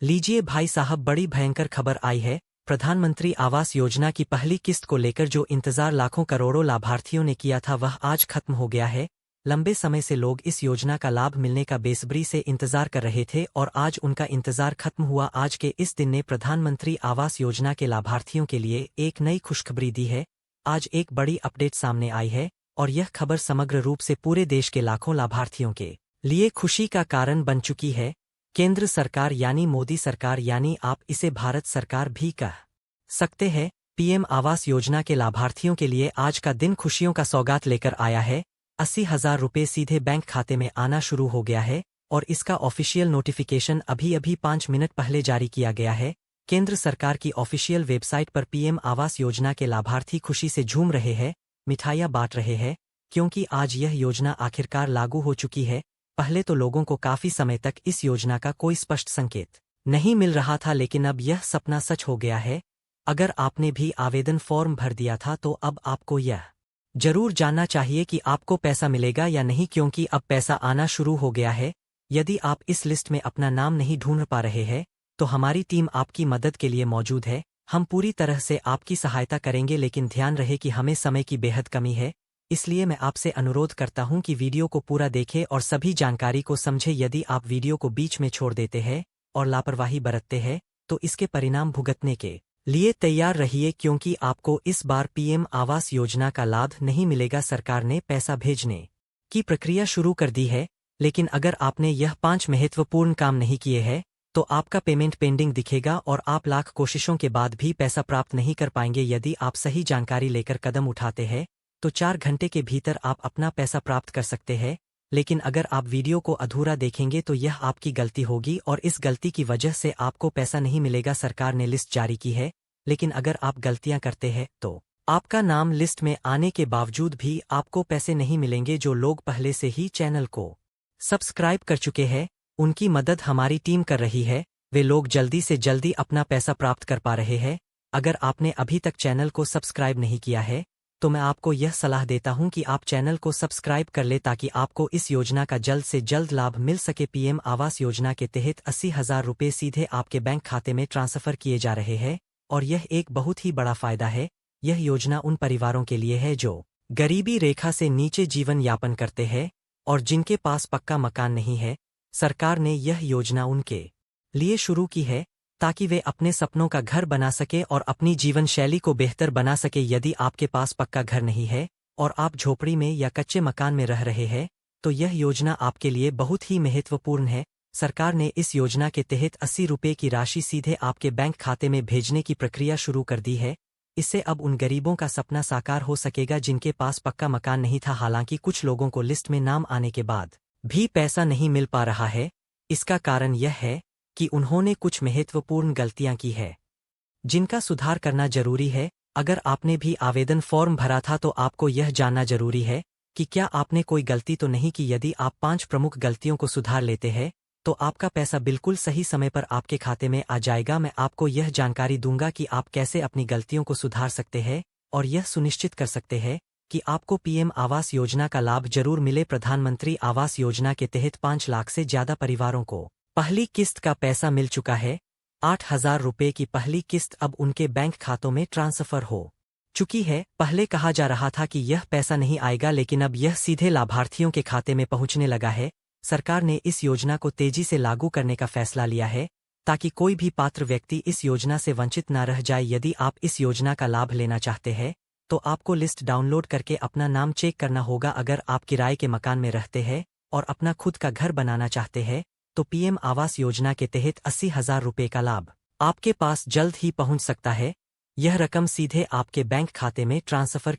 लीजिए भाई साहब, बड़ी भयंकर खबर आई है। प्रधानमंत्री आवास योजना की पहली किस्त को लेकर जो इंतजार लाखों करोड़ों लाभार्थियों ने किया था वह आज खत्म हो गया है। लंबे समय से लोग इस योजना का लाभ मिलने का बेसब्री से इंतजार कर रहे थे और आज उनका इंतजार खत्म हुआ। आज के इस दिन ने प्रधानमंत्री आवास योजना के लाभार्थियों के लिए एक नई खुशखबरी दी है। आज एक बड़ी अपडेट सामने आई है और यह खबर समग्र रूप से पूरे देश के लाखों लाभार्थियों के लिए खुशी का कारण बन चुकी है। केंद्र सरकार यानी मोदी सरकार, यानी आप इसे भारत सरकार भी कह सकते हैं, पीएम आवास योजना के लाभार्थियों के लिए आज का दिन खुशियों का सौगात लेकर आया है। 80,000 रुपये सीधे बैंक खाते में आना शुरू हो गया है और इसका ऑफिशियल नोटिफिकेशन अभी 5 मिनट पहले जारी किया गया है। केंद्र सरकार की ऑफिशियल वेबसाइट पर पीएम आवास योजना के लाभार्थी खुशी से झूम रहे हैं, मिठाइयां बांट रहे हैं, क्योंकि आज यह योजना आखिरकार लागू हो चुकी है। पहले तो लोगों को काफी समय तक इस योजना का कोई स्पष्ट संकेत नहीं मिल रहा था, लेकिन अब यह सपना सच हो गया है। अगर आपने भी आवेदन फॉर्म भर दिया था तो अब आपको यह जरूर जानना चाहिए कि आपको पैसा मिलेगा या नहीं, क्योंकि अब पैसा आना शुरू हो गया है। यदि आप इस लिस्ट में अपना नाम नहीं ढूंढ पा रहे हैं तो हमारी टीम आपकी मदद के लिए मौजूद है। हम पूरी तरह से आपकी सहायता करेंगे, लेकिन ध्यान रहे कि हमें समय की बेहद कमी है, इसलिए मैं आपसे अनुरोध करता हूं कि वीडियो को पूरा देखें और सभी जानकारी को समझें। यदि आप वीडियो को बीच में छोड़ देते हैं और लापरवाही बरतते हैं तो इसके परिणाम भुगतने के लिए तैयार रहिए, क्योंकि आपको इस बार पीएम आवास योजना का लाभ नहीं मिलेगा। सरकार ने पैसा भेजने की प्रक्रिया शुरू कर दी है, लेकिन अगर आपने यह 5 महत्वपूर्ण काम नहीं किए हैं तो आपका पेमेंट पेंडिंग दिखेगा और आप लाख कोशिशों के बाद भी पैसा प्राप्त नहीं कर पाएंगे। यदि आप सही जानकारी लेकर कदम उठाते हैं तो 4 घंटे के भीतर आप अपना पैसा प्राप्त कर सकते हैं, लेकिन अगर आप वीडियो को अधूरा देखेंगे तो यह आपकी गलती होगी और इस गलती की वजह से आपको पैसा नहीं मिलेगा। सरकार ने लिस्ट जारी की है, लेकिन अगर आप गलतियां करते हैं तो आपका नाम लिस्ट में आने के बावजूद भी आपको पैसे नहीं मिलेंगे। जो लोग पहले से ही चैनल को सब्सक्राइब कर चुके हैं उनकी मदद हमारी टीम कर रही है, वे लोग जल्दी से जल्दी अपना पैसा प्राप्त कर पा रहे हैं। अगर आपने अभी तक चैनल को सब्सक्राइब नहीं किया है तो मैं आपको यह सलाह देता हूं कि आप चैनल को सब्सक्राइब कर ले, ताकि आपको इस योजना का जल्द से जल्द लाभ मिल सके। पीएम आवास योजना के तहत 80,000 रुपये सीधे आपके बैंक खाते में ट्रांसफर किए जा रहे हैं और यह एक बहुत ही बड़ा फायदा है। यह योजना उन परिवारों के लिए है जो गरीबी रेखा से नीचे जीवन यापन करते हैं और जिनके पास पक्का मकान नहीं है। सरकार ने यह योजना उनके लिए शुरू की है ताकि वे अपने सपनों का घर बना सके और अपनी जीवन शैली को बेहतर बना सके। यदि आपके पास पक्का घर नहीं है और आप झोपड़ी में या कच्चे मकान में रह रहे हैं तो यह योजना आपके लिए बहुत ही महत्वपूर्ण है। सरकार ने इस योजना के तहत 80 रुपये की राशि सीधे आपके बैंक खाते में भेजने की प्रक्रिया शुरू कर दी है। इससे अब उन गरीबों का सपना साकार हो सकेगा जिनके पास पक्का मकान नहीं था। हालांकि कुछ लोगों को लिस्ट में नाम आने के बाद भी पैसा नहीं मिल पा रहा है। इसका कारण यह है कि उन्होंने कुछ महत्वपूर्ण गलतियां की है जिनका सुधार करना जरूरी है। अगर आपने भी आवेदन फॉर्म भरा था तो आपको यह जानना जरूरी है कि क्या आपने कोई गलती तो नहीं की। यदि आप 5 प्रमुख गलतियों को सुधार लेते हैं तो आपका पैसा बिल्कुल सही समय पर आपके खाते में आ जाएगा। मैं आपको यह जानकारी दूंगा कि आप कैसे अपनी गलतियों को सुधार सकते हैं और यह सुनिश्चित कर सकते हैं कि आपको पीएम आवास योजना का लाभ जरूर मिले। प्रधानमंत्री आवास योजना के तहत 5 लाख से ज्यादा परिवारों को पहली किस्त का पैसा मिल चुका है। 8,000 रुपये की पहली किस्त अब उनके बैंक खातों में ट्रांसफर हो चुकी है। पहले कहा जा रहा था कि यह पैसा नहीं आएगा, लेकिन अब यह सीधे लाभार्थियों के खाते में पहुंचने लगा है। सरकार ने इस योजना को तेजी से लागू करने का फैसला लिया है ताकि कोई भी पात्र व्यक्ति इस योजना से वंचित न रह जाए। यदि आप इस योजना का लाभ लेना चाहते हैं तो आपको लिस्ट डाउनलोड करके अपना नाम चेक करना होगा। अगर आप किराए के मकान में रहते हैं और अपना खुद का घर बनाना चाहते हैं तो पीएम आवास योजना के तहत 80,000 रुपये का लाभ आपके पास जल्द ही पहुंच सकता है। यह रकम सीधे आपके बैंक खाते में ट्रांसफर